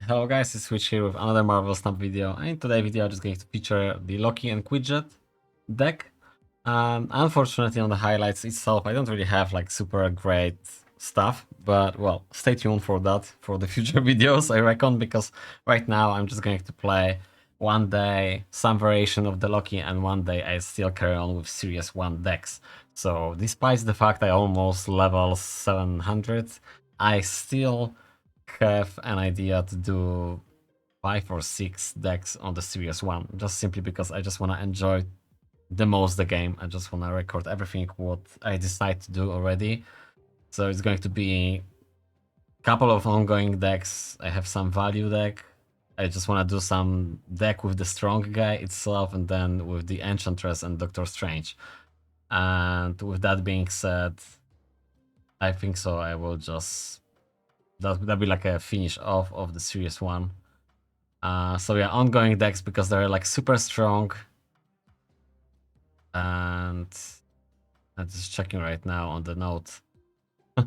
Hello guys, it's Switch here with another Marvel Snap video, and in today's video I'm just going to feature the Loki and Quinjet deck. Unfortunately on the highlights itself I don't really have like super great stuff, but well, stay tuned for that for the future videos I reckon, because right now I'm just going to play one day some variation of the Loki and one day I still carry on with Series 1 decks. So despite the fact I almost level 700, I still have an idea to do 5 or 6 decks on the Series 1, just simply because I just want to enjoy the most the game. I just want to record everything what I decide to do already. So it's going to be a couple of ongoing decks. I have some value deck. I just want to do some deck with the strong guy itself, and then with the Enchantress and Doctor Strange. And with that being said, I think so I will just that'll be like a finish off of the Series 1. So yeah, ongoing decks because they're like super strong. And I'm just checking right now on the note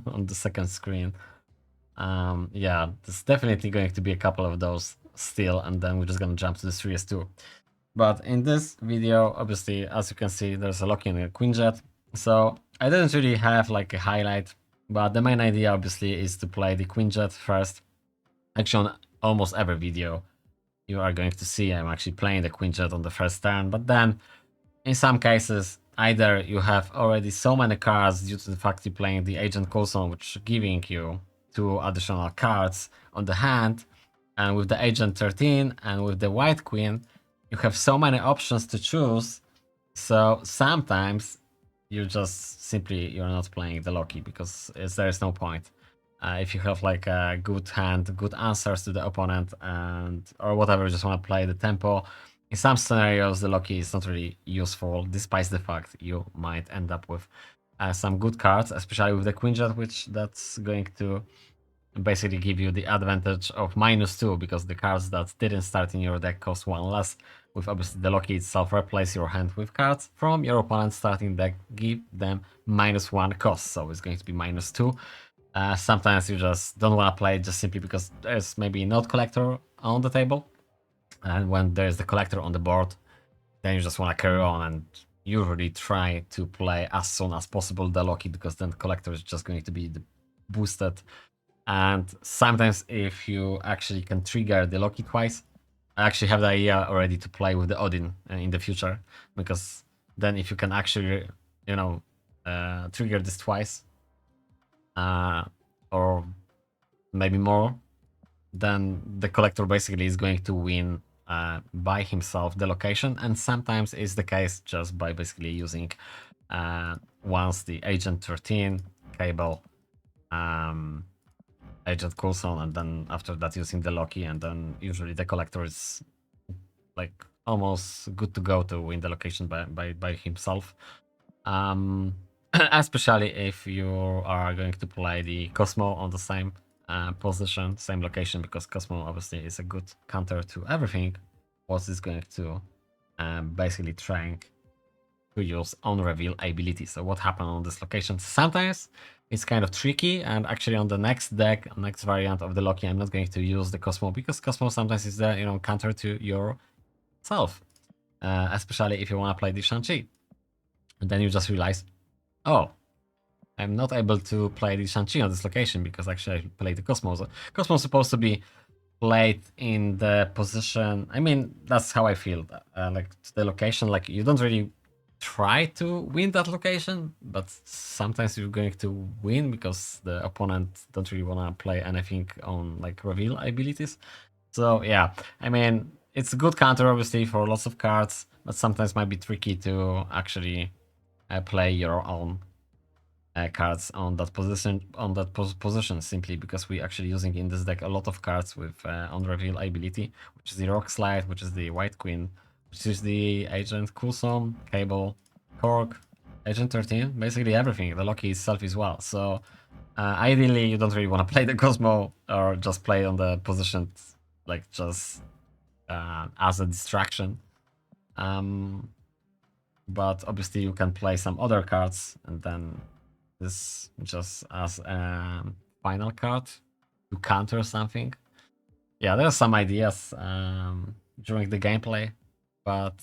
on the second screen. Yeah, there's definitely going to be a couple of those still, and then we're just gonna jump to the Series 2. But in this video, obviously, as you can see, there's a Loki and a Quinjet. So I didn't really have like a highlight, but the main idea obviously is to play the Quinjet first. Actually, on almost every video you are going to see I'm actually playing the Quinjet on the first turn, but then in some cases either you have already so many cards due to the fact you're playing the Agent Cosmo, which is giving you 2 additional cards on the hand, and with the Agent 13 and with the White Queen you have so many options to choose, so sometimes you just simply you're not playing the Loki because there is no point. If you have like a good hand, good answers to the opponent, and or whatever, you just want to play the tempo. In some scenarios, the Loki is not really useful, despite the fact you might end up with some good cards, especially with the Quinjet, which that's going to basically give you the advantage of -2, because the cards that didn't start in your deck cost 1 less. With obviously the Loki itself, replace your hand with cards from your opponent's starting deck, give them -1 cost, so it's going to be -2. Sometimes you just don't want to play it just simply because there's maybe not collector on the table, and when there's the collector on the board, then you just want to carry on and usually try to play as soon as possible the Loki, because then the collector is just going to be boosted. And sometimes if you actually can trigger the Loki twice, I actually have the idea already to play with the Odin in the future, because then if you can actually, you know, trigger this twice, or maybe more, then the collector basically is going to win by himself the location, and sometimes it's the case just by basically using once the Agent 13 cable, Agent Coulson, and then after that using the Loki, and then usually the collector is like almost good to go to win the location by himself. Especially if you are going to play the Cosmo on the same position, same location, because Cosmo obviously is a good counter to everything what is going to basically trying to use on reveal ability. So what happened on this location? Sometimes it's kind of tricky, and actually on the next deck, next variant of the Loki, I'm not going to use the Cosmo, because Cosmo sometimes is the counter to yourself, especially if you want to play the Shang-Chi. And then you just realize, oh, I'm not able to play the Shang-Chi on this location because actually I played the Cosmo. So Cosmo is supposed to be played in the position. I mean, that's how I feel. Like the location, like you don't really try to win that location, but sometimes you're going to win because the opponent don't really want to play anything on like reveal abilities. So yeah, I mean, it's a good counter obviously for lots of cards, but sometimes might be tricky to actually play your own cards on that position, simply because we're actually using in this deck a lot of cards with on reveal ability, which is the Rockslide, which is the White Queen, which is the Agent Coulson, Cable, Korg, Agent 13, basically everything, the Loki itself as well. So ideally you don't really want to play the Cosmo, or just play on the position like just as a distraction. But obviously you can play some other cards, and then this just as a final card to counter something. Yeah, there's some ideas during the gameplay, but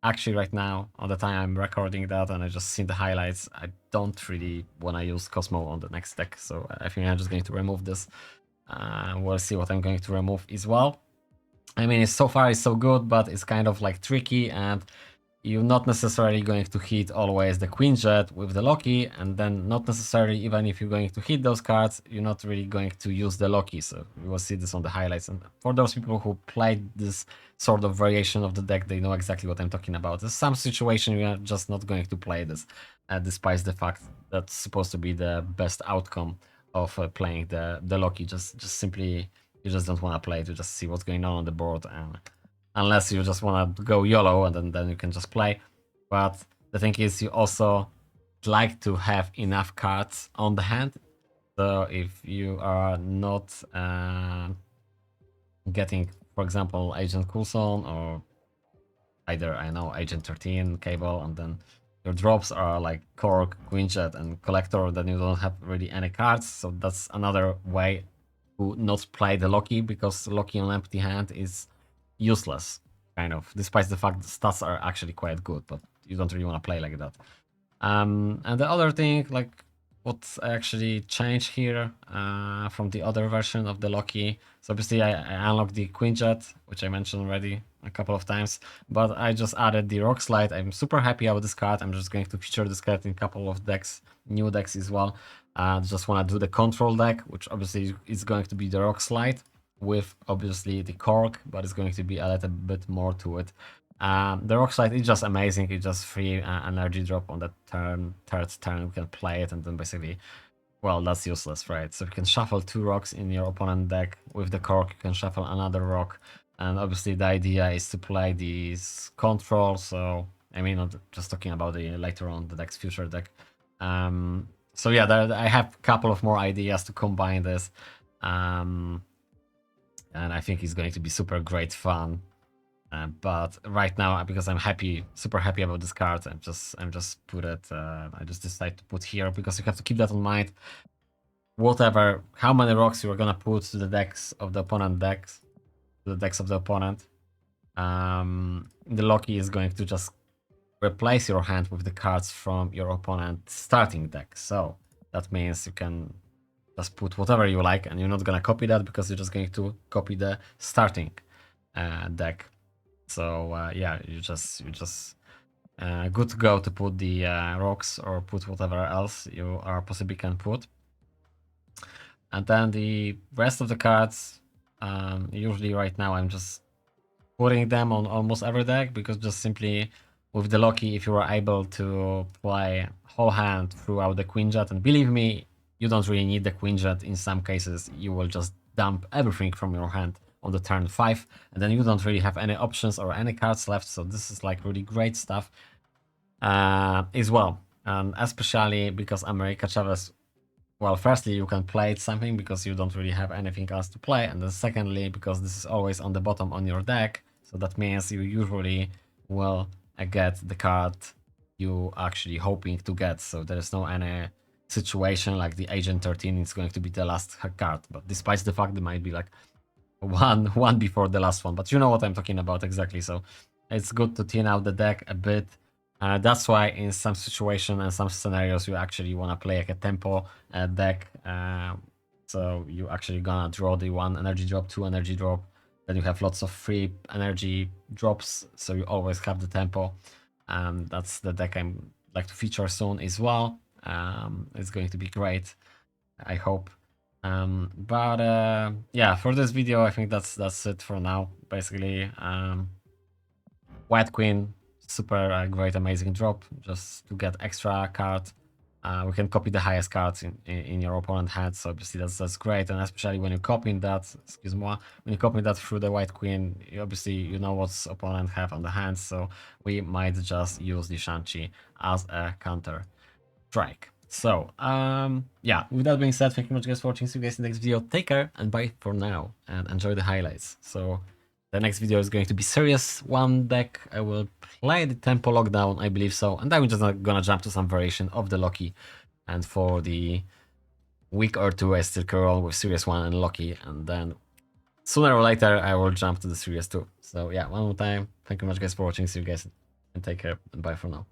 actually right now, on the time I'm recording that and I just seen the highlights, I don't really want to use Cosmo on the next deck, so I think I'm just going to remove this. We'll see what I'm going to remove as well. I mean, so far it's so good, but it's kind of like tricky, and you're not necessarily going to hit always the Quinjet with the Loki, and then not necessarily, even if you're going to hit those cards, you're not really going to use the Loki. So you will see this on the highlights. And for those people who played this sort of variation of the deck, they know exactly what I'm talking about. There's some situation you are just not going to play this, despite the fact that's supposed to be the best outcome of playing the Loki. Just simply, you just don't want to play to just see what's going on the board, and unless you just want to go YOLO, and then you can just play. But the thing is, you also like to have enough cards on the hand. So if you are not getting, for example, Agent Coulson or either, I know, Agent 13 Cable, and then your drops are like Cork, Quinjet, and Collector, then you don't have really any cards. So that's another way to not play the Loki, because Loki on empty hand is useless, kind of, despite the fact the stats are actually quite good, but you don't really want to play like that. And the other thing, like what's actually changed here from the other version of the Loki. So obviously I unlocked the Quinjet, which I mentioned already a couple of times, but I just added the Rockslide. I'm super happy about this card. I'm just going to feature this card in a couple of decks, new decks as well. Just want to do the control deck, which obviously is going to be the Rockslide with obviously the Cork, but it's going to be a little bit more to it. The Rockslide is just amazing. It's just free energy drop on the third turn. We can play it, and then basically, well, that's useless, right? So you can shuffle 2 rocks in your opponent deck. With the Cork, you can shuffle another rock. And obviously the idea is to play these control. So, I mean, not just talking about the later on the deck's future deck. So yeah, I have a couple of more ideas to combine this. And I think it's going to be super great fun. But right now, because I'm happy, super happy about this card, I'm just put it. I just decided to put here because you have to keep that in mind. Whatever, how many rocks you are gonna put to the decks of the opponent decks, to the decks of the opponent, the Loki is going to just replace your hand with the cards from your opponent's starting deck. So that means you can just put whatever you like, and you're not gonna copy that because you're just going to copy the starting deck. So yeah, you just good to go to put the rocks or put whatever else you are possibly can put. And then the rest of the cards, usually right now I'm just putting them on almost every deck, because just simply with the Loki, if you are able to play whole hand throughout the Quinjet, and believe me, you don't really need the Quinjet in some cases, you will just dump everything from your hand on the turn 5, and then you don't really have any options or any cards left. So this is like really great stuff as well, and especially because America Chavez, well, firstly you can play something because you don't really have anything else to play, and then secondly because this is always on the bottom on your deck, so that means you usually will get the card you actually hoping to get. So there is no any situation like the Agent 13 is going to be the last card, but despite the fact there might be like one before the last one, but you know what I'm talking about exactly. So it's good to thin out the deck a bit. That's why in some situation and some scenarios you actually want to play like a tempo deck. So you actually gonna draw the 1 energy drop, 2 energy drop, then you have lots of free energy drops, so you always have the tempo. That's the deck I'm like to feature soon as well. It's going to be great, I hope. Yeah, for this video I think that's it for now. Basically, White Queen, super great, amazing drop just to get extra card. We can copy the highest cards in your opponent hand, so obviously that's great, and especially when you're copying that, excuse me, when you're copying that through the White Queen, obviously you know what's opponent have on the hand, so we might just use the Shang-Chi as a counter strike. So, yeah, with that being said, thank you much guys for watching. See you guys in the next video. Take care and bye for now, and enjoy the highlights. So, the next video is going to be Series 1 deck. I will play the Tempo Lockdown, I believe so, and then we're just gonna jump to some variation of the Loki. And for the week or two, I still carry on with Series 1 and Loki, and then sooner or later I will jump to the series too. So yeah, one more time, thank you much guys for watching, see you guys and take care and bye for now.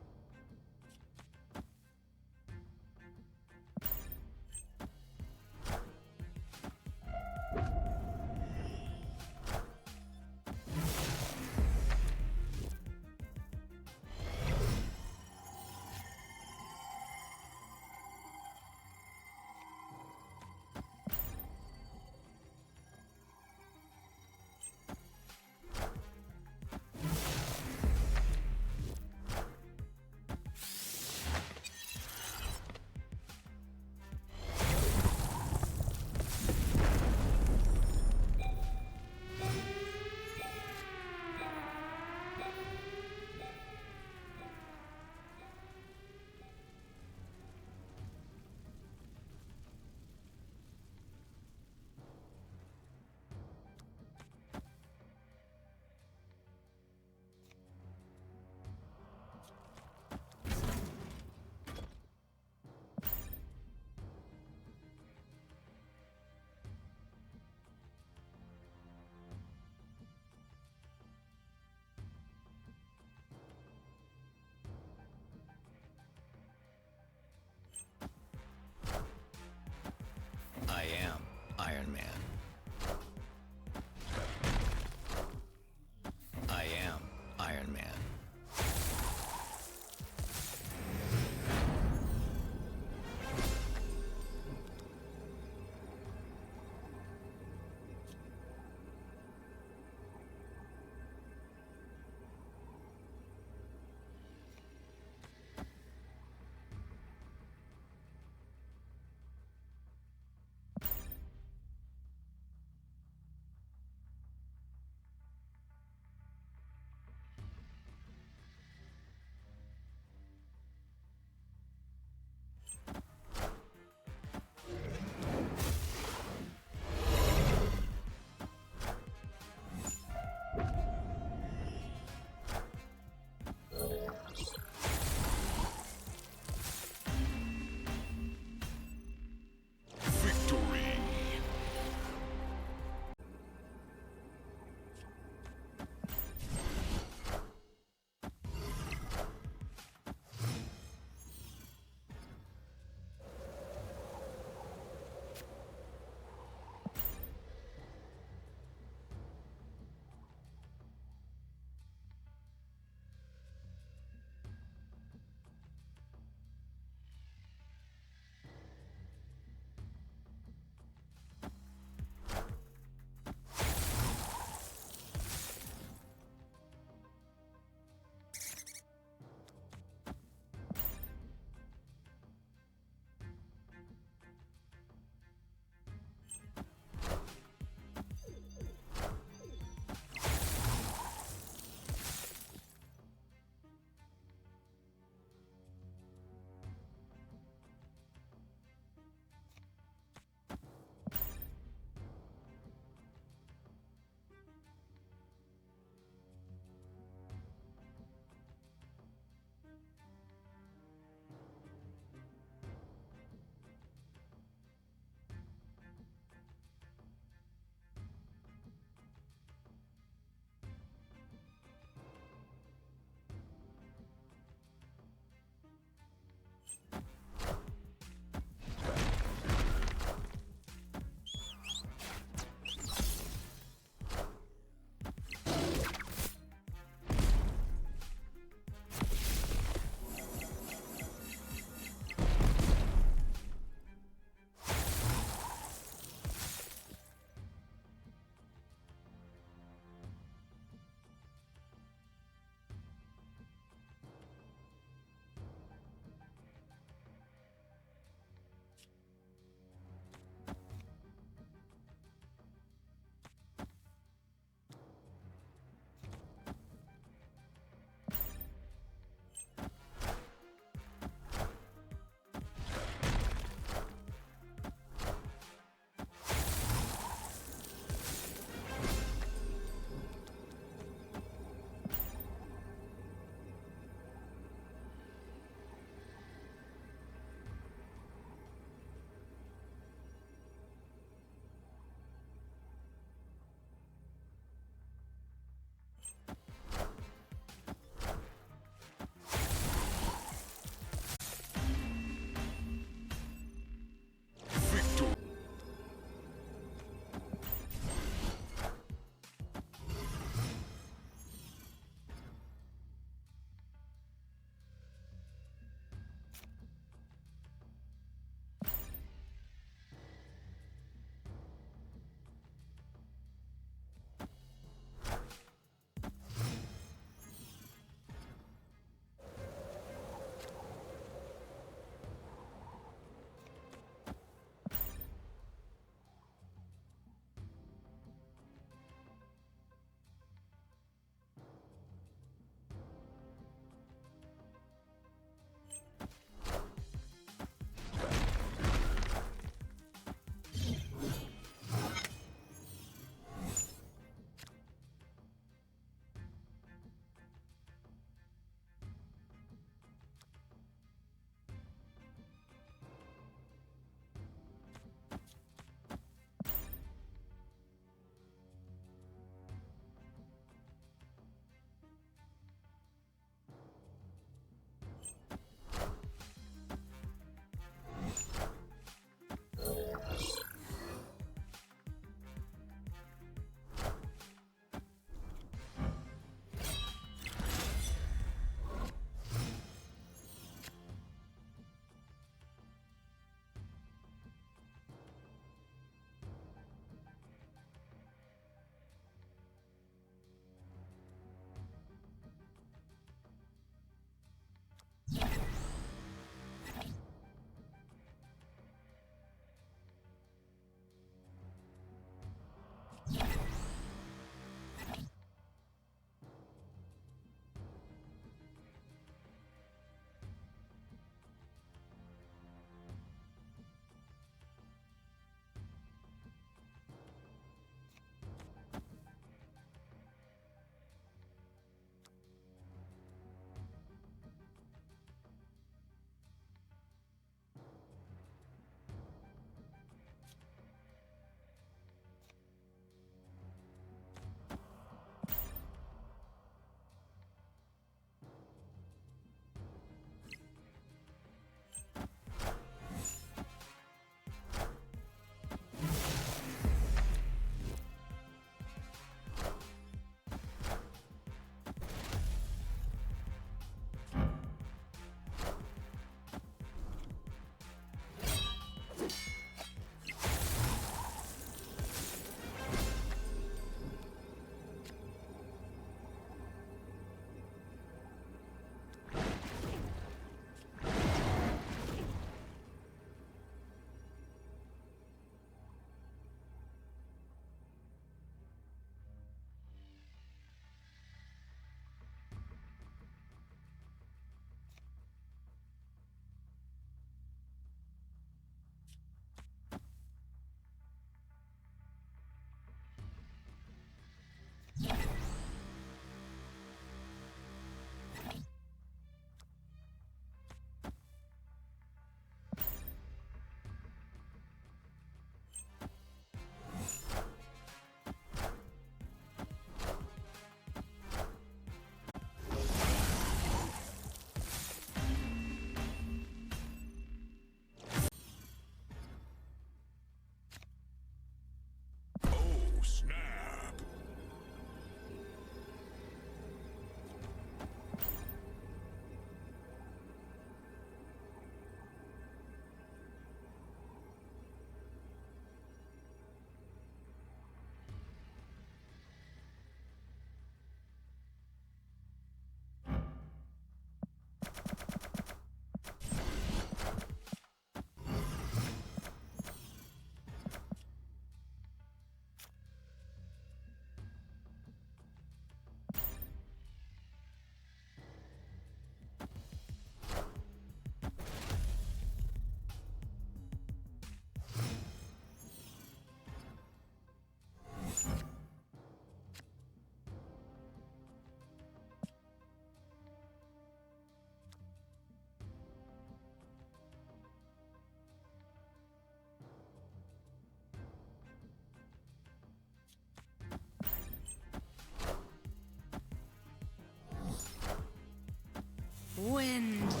end.